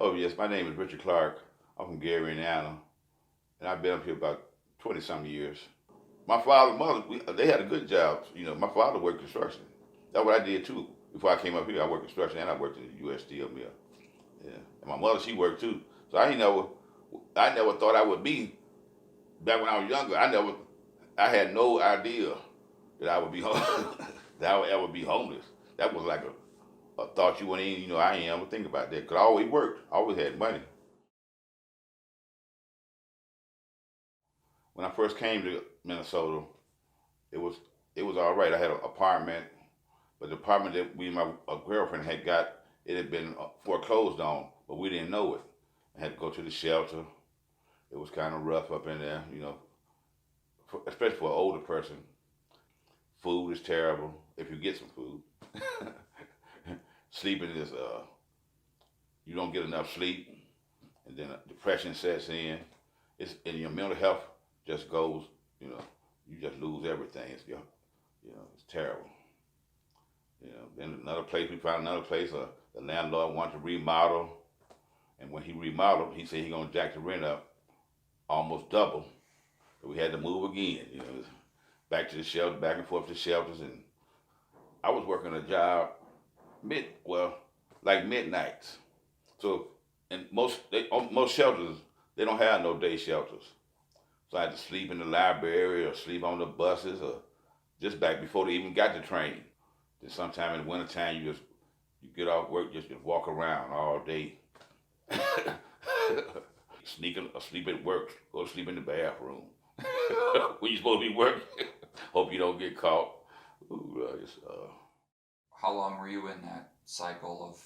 Oh, yes, my name is Richard Clark. I'm from Gary, Indiana, and I've been up here about 20-some years. My father and mother, they had a good job. My father worked construction. That's what I did too. Before I came up here, I worked construction and I worked in the U.S. steel mill. Yeah, and my mother, she worked too. So I never thought I would be, back when I was younger, I had no idea that I would be that I would ever be homeless. That was like a thought you wouldn't even, I ain't ever think about that. Because I always worked. I always had money. When I first came to Minnesota, it was it was all right. I had an apartment, but the apartment that we and my girlfriend had got, it had been foreclosed on, but we didn't know it. I had to go to the shelter. It was kind of rough up in there, especially for an older person. Food is terrible if you get some food. Sleeping is you don't get enough sleep, and then depression sets in. And your mental health just goes, you just lose everything. It's terrible. Then we found another place. The landlord wanted to remodel, and when he remodeled, he said he gonna jack the rent up almost double. So we had to move again. Back to the shelter, back and forth to shelters, and I was working a job like midnights. So, and most shelters, they don't have no day shelters. So I had to sleep in the library or sleep on the buses or just back before they even got the train. Then sometime in the wintertime, you get off work, just walk around all day. Sleep at work, go to sleep in the bathroom. When you supposed to be working, hope you don't get caught. How long were you in that cycle of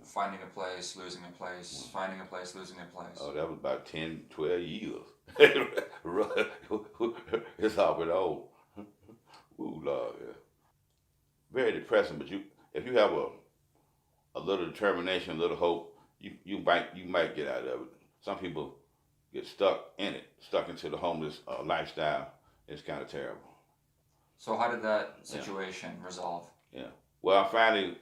finding a place, losing a place, finding a place, losing a place? Oh, that was about 10, 12 years. It's off and on. Ooh, Lord, yeah. Very depressing, but if you have a little determination, a little hope, you might get out of it. Some people get stuck into the homeless lifestyle. It's kind of terrible. So how did that situation resolve? Yeah. Well, I finally,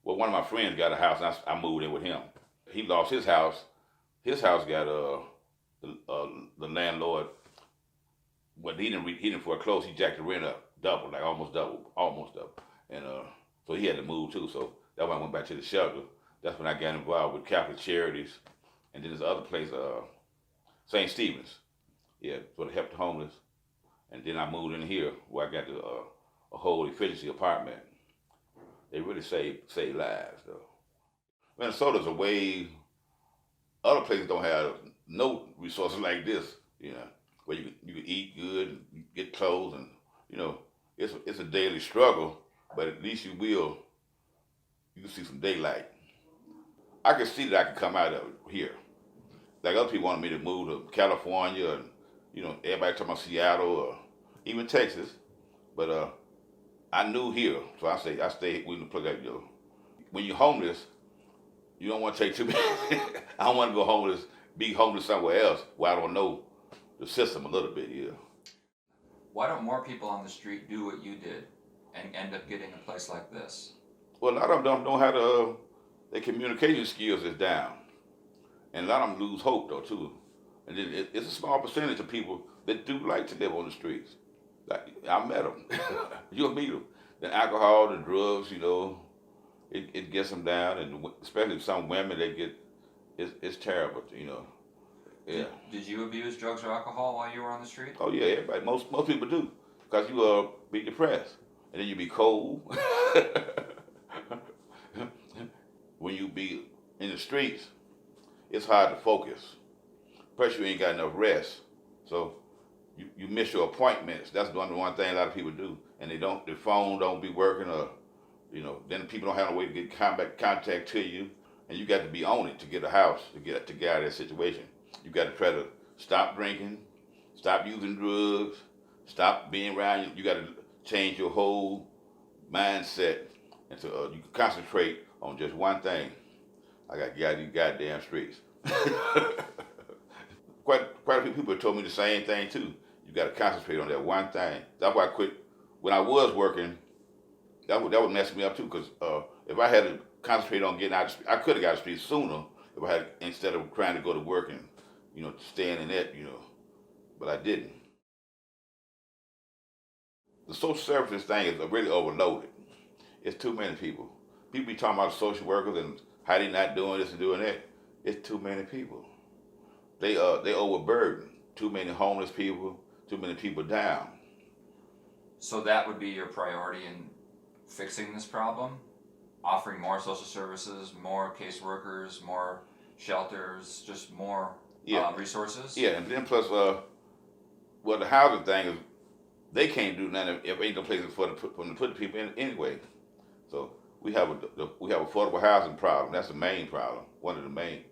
one of my friends got a house, and I moved in with him. He lost his house. His house got the landlord. Well, he didn't foreclose. He jacked the rent up double, like almost double, and so he had to move too. So that's when I went back to the shelter. That's when I got involved with Catholic Charities, and then there's other place, St. Stephen's, for the help the homeless. And then I moved in here where I got a whole efficiency apartment. They really save lives though. Minnesota's a way. Other places don't have no resources like this, where you can eat good and you get clothes, and it's a daily struggle, but at least you can see some daylight. I can see that I can come out of it here. Like other people wanted me to move to California, and everybody talking about Seattle or even Texas, but I knew here, so I stay with the plug out. When you're homeless, you don't want to take too many. I don't want to be homeless somewhere else where I don't know the system a little bit. Yeah. Why don't more people on the street do what you did and end up getting a place like this? Well, a lot of them don't have their communication skills is down, and a lot of them lose hope though too. And then it's a small percentage of people that do like to live on the streets. Like I met them. You'll meet them. The alcohol, the drugs, it gets them down, and especially some women, it's terrible, Yeah. Did you abuse drugs or alcohol while you were on the street? Oh yeah, everybody. Most people do, because you be depressed, and then you be cold. When you be in the streets, it's hard to focus. Plus, you ain't got enough rest, so you miss your appointments. That's one thing a lot of people do, and their phone don't be working, or then people don't have no way to get contact to you, and you got to be on it to get a house, to get out of that situation. You got to try to stop drinking, stop using drugs, stop being around. You got to change your whole mindset, and so you can concentrate on just one thing. I got to get out of these goddamn streets. Quite a few people told me the same thing too. You got to concentrate on that one thing. That's why I quit. When I was working, that would mess me up too. Because if I had to concentrate on getting out of the street, I could have got out of the street sooner. if I had, instead of trying to go to work and, staying in that, but I didn't. The social services thing is really overloaded. It's too many people. People be talking about social workers and how they not doing this and doing that. It's too many people. They overburdened. Too many homeless people. Too many people down. So that would be your priority in fixing this problem? Offering more social services, more caseworkers, more shelters, just more resources? Yeah, and then plus, the housing thing is, they can't do nothing if ain't no places for them to put the people in anyway. So we have affordable housing problem. That's the main problem. One of the main.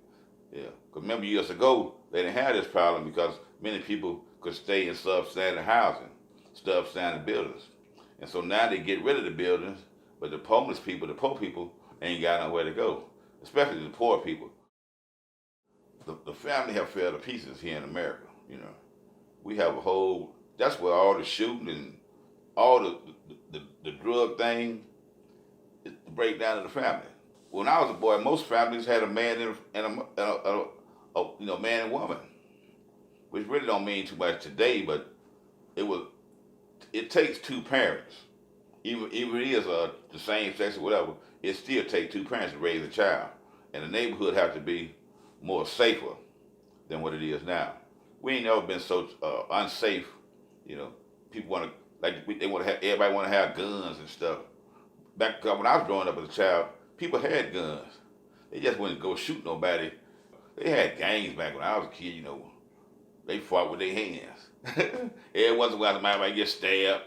Yeah. Because remember years ago they didn't have this problem because many people could stay in substandard housing, substandard buildings, and so now they get rid of the buildings, but the homeless people, the poor people, ain't got nowhere to go, especially the poor people. The family have fell to pieces here in America. We have a whole. That's where all the shooting and all the drug thing is the breakdown of the family. When I was a boy, most families had a man and a man and woman, which really don't mean too much today. But it takes two parents, even if it is the same sex or whatever. It still takes two parents to raise a child, and the neighborhood have to be more safer than what it is now. We ain't never been so unsafe. People want to they want to have everybody want to have guns and stuff. Back when I was growing up as a child, people had guns. They just wouldn't go shoot nobody. They had gangs back when I was a kid. They fought with their hands. Every once in a while somebody might get stabbed,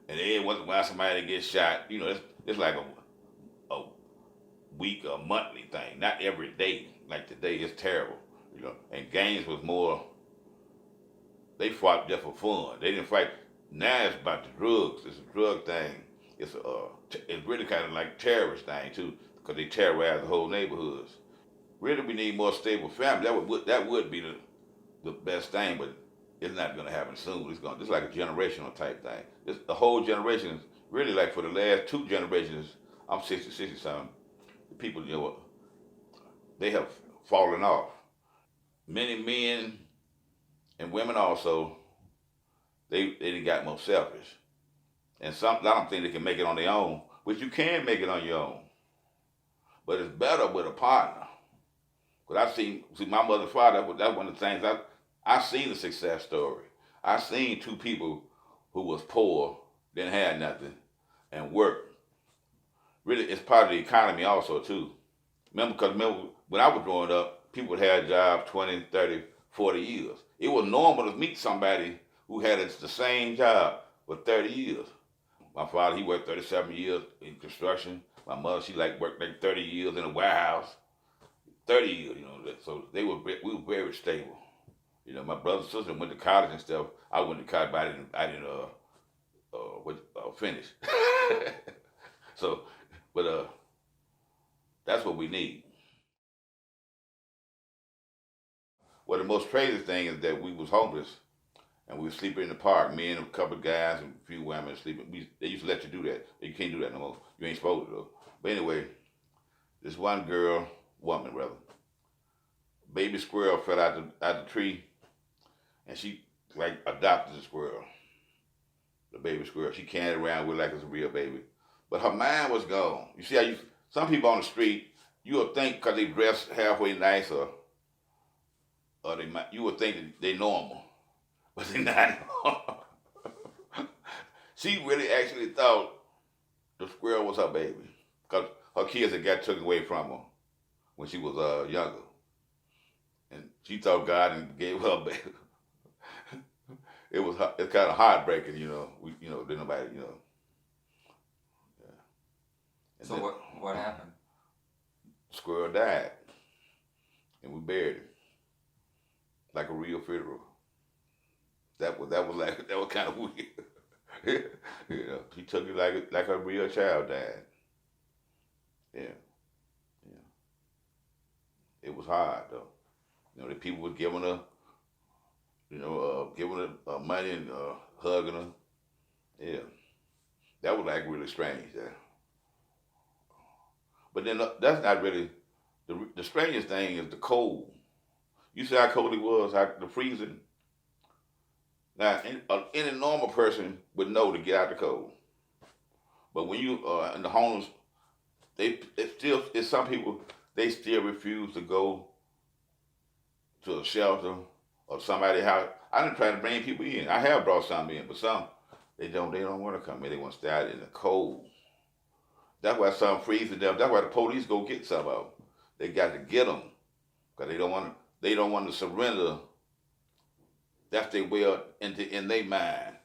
and every once in a while somebody get shot. It's like a week or monthly thing, not every day. Like today, it's terrible. And gangs was more. They fought just for fun. They didn't fight. Now it's about the drugs. It's a drug thing. It's really kind of like terrorist thing too, because they terrorize the whole neighborhoods. Really, we need more stable family. That would be the best thing, but it's not going to happen soon. It's like a generational type thing. The whole generation is really like for the last two generations. I'm 60 something. The people, they have fallen off. Many men and women also, they got more selfish. And I don't think they can make it on their own, which you can make it on your own. But it's better with a partner. Because see my mother and father, that's one of the things, I seen the success story. I seen two people who was poor, didn't have nothing, and worked. Really, it's part of the economy also, too. Remember when I was growing up, people had jobs 20, 30, 40 years. It was normal to meet somebody who had the same job for 30 years. My father, he worked 37 years in construction. My mother, she worked 30 years in a warehouse. 30 years, so we were very stable. My brother and sister went to college and stuff. I went to college, but I didn't finish. So, but that's what we need. Well, the most crazy thing is that we was homeless and we were sleeping in the park. Me and a couple of guys and a few women sleeping. They used to let you do that. You can't do that no more. You ain't supposed to though. But anyway, this one woman, baby squirrel fell out the tree, and she adopted the squirrel. The baby squirrel. She carried it around with like it's a real baby. But her mind was gone. You see how some people on the street, you would think because they dress halfway nice or you would think that they normal, but they're not. She really actually thought the squirrel was her baby because her kids had got taken away from her when she was younger, and she thought God gave her a baby. It's kind of heartbreaking, Didn't nobody, Yeah. So then, what happened? Squirrel died, and we buried him like a real funeral. That was kind of weird. She took it like a real child died. Yeah. It was hard though. The people was giving her, giving her money and hugging her. Yeah. That was really strange. Yeah. But then that's not really The strangest thing is the cold. You see how cold it was, how the freezing. Now, any normal person would know to get out the cold. But when you in the homeless, it's some people, they still refuse to go to a shelter or somebody's house. I didn't try to bring people in. I have brought some in, but some they don't want to come in. They want to stay out in the cold. That's why some freeze to death. That's why the police go get some of them. They got to get them because they don't want to. They don't want to surrender. That's their way in their mind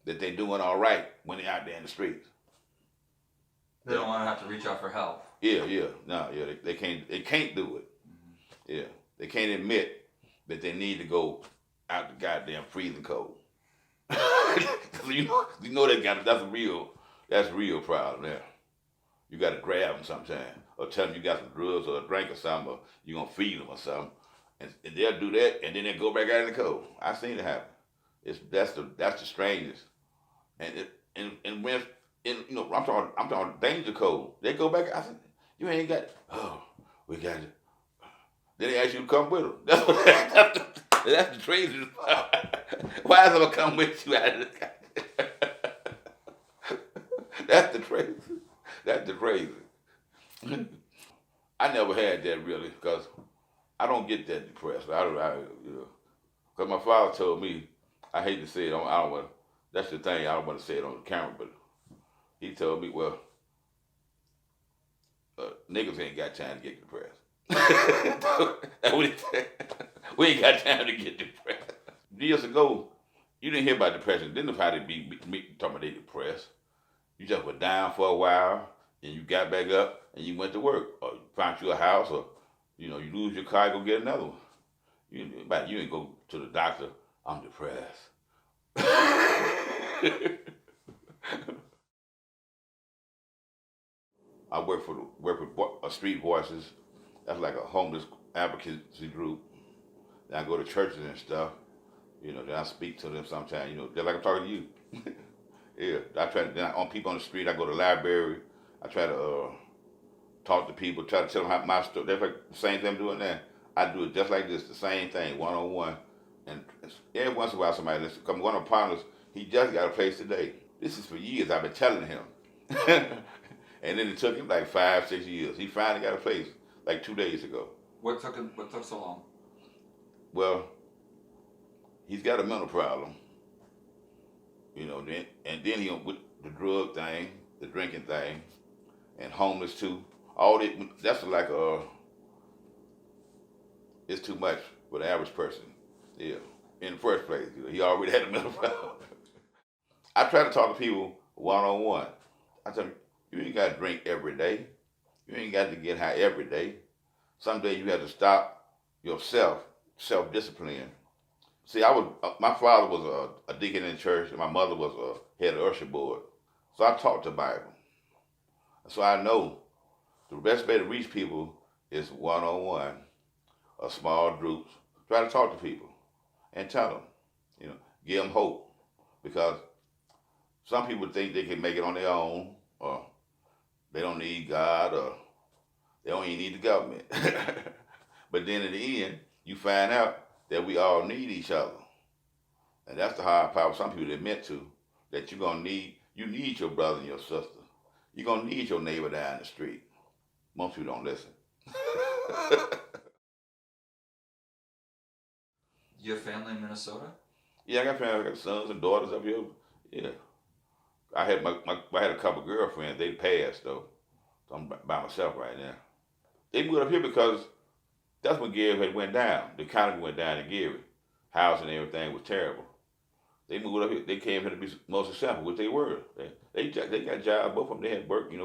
that they're doing all right when they're out there in the streets. They don't want to have to reach out for help. Yeah. No, yeah. They can't. They can't do it. Mm-hmm. Yeah. They can't admit that they need to go out the goddamn freezing cold. you know that's a real problem there. You got to grab them sometime or tell them you got some drugs or a drink or something, or you're going to feed them or something. And they'll do that, and then they'll go back out in the cold. I've seen it happen. That's the strangest. And when I'm talking danger cold. They go back. I said, you ain't got. Oh, we got it. Then they ask you to come with them. That's the craziest part. Why is I gonna come with you out of the That's the crazy. That's the crazy. I never had that really because I don't get that depressed. Because my father told me, I hate to say it, I don't want. That's the thing. I don't want to say it on the camera, but he told me, well, niggas ain't got time to get depressed. That's what he said. We ain't got time to get depressed. Years ago, you didn't hear about depression. Didn't know how to be talking about they depressed. You just were down for a while, and you got back up, and you went to work, or you found you a house, or you lose your car, go get another one. You ain't go to the doctor. I'm depressed. I work with Street Voices. That's like a homeless advocacy group. Then I go to churches and stuff. Then I speak to them sometimes. Just like I'm talking to you. Yeah, I try to. Then on people on the street, I go to the library. I try to talk to people, try to tell them how my story. That's like the same thing I'm doing now. I do it just like this, the same thing, one-on-one. And every once in a while, somebody listens. Come one of my partners, he just got a place today. This is for years. I've been telling him. And then it took him like 5-6 years. He finally got a place like 2 days ago. What took so long? Well, he's got a mental problem. Then he with the drug thing, the drinking thing, and homeless too. All that, that's like it's too much for the average person. Yeah. In the first place, he already had a mental problem. I try to talk to people one-on-one. I tell them, you ain't got to drink every day. You ain't got to get high every day. Some days you have to stop yourself, self-discipline. See, my father was a deacon in church, and my mother was a head of usher board. So I taught the Bible. So I know the best way to reach people is one-on-one, or small groups. Try to talk to people and tell them, give them hope. Because some people think they can make it on their own, or they don't need God, or they don't even need the government. But then in the end, you find out that we all need each other. And that's the hard part. Some people admit to, that you need your brother and your sister. You're going to need your neighbor down the street. Most people don't listen. You have family in Minnesota? Yeah, I got family. I got sons and daughters up here. Yeah. I had I had a couple girlfriends. They passed, though. So I'm by myself right now. They moved up here because that's when Gary had went down. The economy went down in Gary. Housing and everything was terrible. They moved up here. They came here to be more successful, which they were. They got jobs. Both of them, they had work. They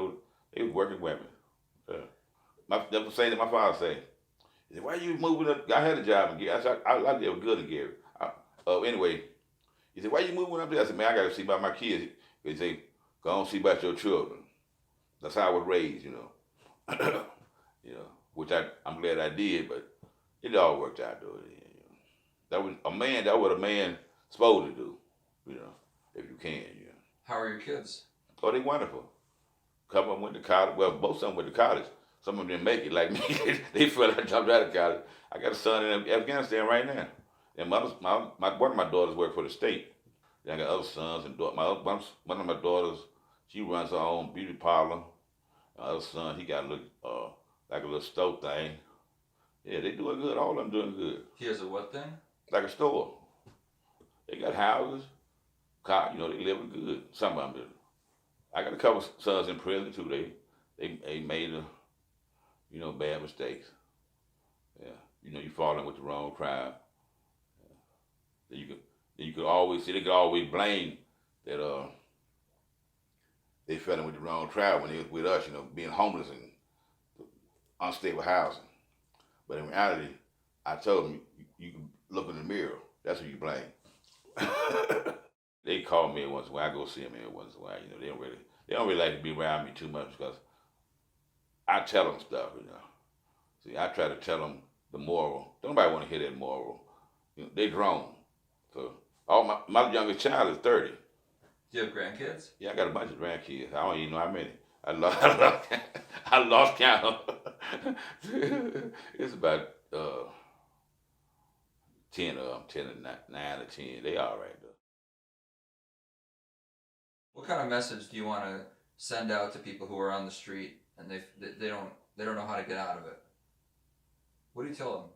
was working women. That's the same that my father said. He said, why you moving up? I had a job in Gary. I said, I did good in Gary. Anyway, he said, why you moving up there? I said, man, I got to see about my kids. He said, go on see about your children. That's how I was raised, which I'm glad I did, but it all worked out though. That was what a man supposed to do, if you can. How are your kids? Oh, they wonderful. A couple of them went to college. Well, both of them went to college. Some of them make it like me. They feel like I jumped out of college. I got a son in Afghanistan right now, and one of my daughters work for the state. Then I got other sons and daughters. One of my daughters, she runs her own beauty parlor. My other son, he got a little like a little store thing. Yeah, they doing good. All of them doing good. He has a what thing? Like a store. They got houses, car. They living good. Some of them do. I got a couple sons in prison too. They made bad mistakes. Yeah, you fall in with the wrong crowd. Yeah. You could always see they could always blame that they fell in with the wrong crowd when they was with us. Being homeless and unstable housing. But in reality, I told them you can look in the mirror. That's who you blame. They call me once in a while. I go see them every once in a while. They don't really like to be around me too much because I tell them stuff. See, I try to tell them the moral. Don't nobody want to hear that moral. They grown. So my youngest child is 30. Do you have grandkids? Yeah, I got a bunch of grandkids. I don't even know how many. I lost count. It's about 10 of them, 10 or 9 or 10. They all right though. What kind of message do you want to send out to people who are on the street and they don't know how to get out of it? What do you tell them?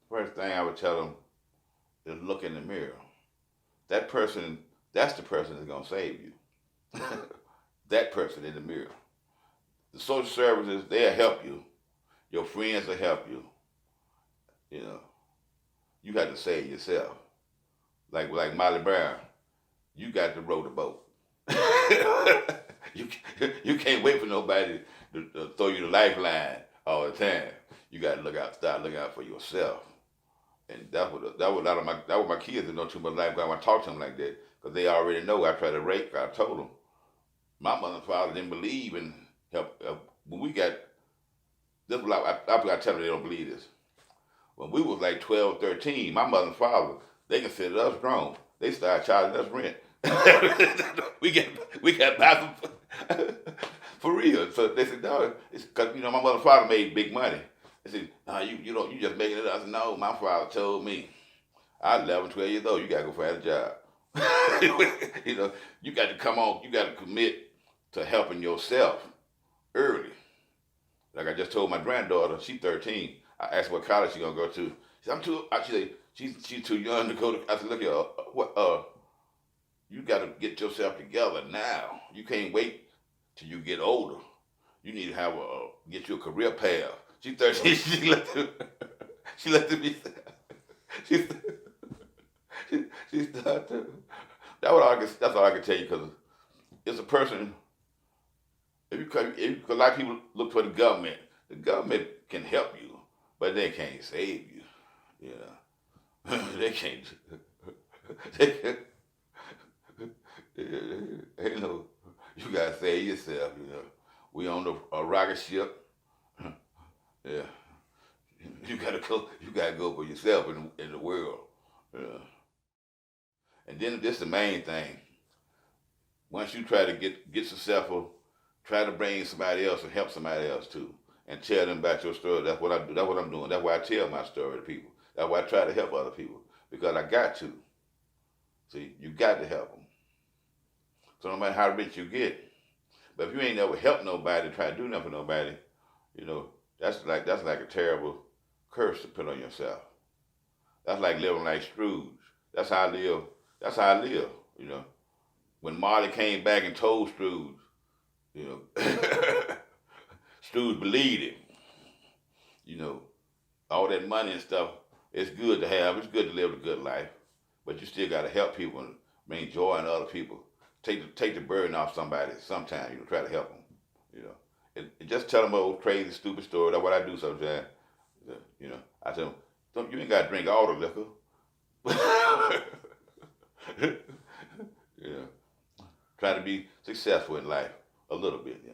First thing I would tell them is look in the mirror. That's the person that's gonna save you. That person in the mirror. The social services, they'll help you. Your friends will help you. You got to save yourself. Like Molly Brown, you got to row the boat. you can't wait for nobody to throw you the lifeline all the time. You got to start looking out for yourself. And that was my kids that know too much life. I want to talk to them like that because they already know. I try to rape. I told them. My mother and father didn't believe in help. When we got this, I tell them they don't believe this. When we was like 12, 13, my mother and father, they considered us grown. They started charging us rent. we got bathroom for real. So they said, no, it's because my mother and father made big money. They said, no, you just making it up. I said, no, my father told me, I was 11, 12 years old, you gotta go find a job. You got to come on, you got to commit to helping yourself early. Like I just told my granddaughter, she's 13. I asked what college she gonna go to. She said, she's too young to go to. I said, look here, you got to get yourself together now. You can't wait till you get older. You need to get you a career path. She's 13. She let me. She started to. That's all I can tell you because it's a person. If a lot of people look for the government can help you, but they can't save you. They can't. You gotta save yourself. We on a rocket ship. Yeah, you gotta go for yourself in the world. Yeah. And then this is the main thing. Once you try to get successful, try to bring somebody else and help somebody else too, and tell them about your story. That's what I do. That's what I'm doing. That's why I tell my story to people. That's why I try to help other people because I got to. See, you got to help them. So no matter how rich you get, but if you ain't never helped nobody, try to do nothing for nobody, that's like a terrible curse to put on yourself. That's like living like Scrooge. That's how I live. When Marley came back and told Scrooge, Scrooge believed him. All that money and stuff, it's good to have. It's good to live a good life, but you still got to help people and bring joy in other people. Take the burden off somebody sometime. Try to help them. And just tell them an old crazy, stupid story. That's what I do sometimes. I tell them, you ain't got to drink all the liquor. Try to be successful in life a little bit.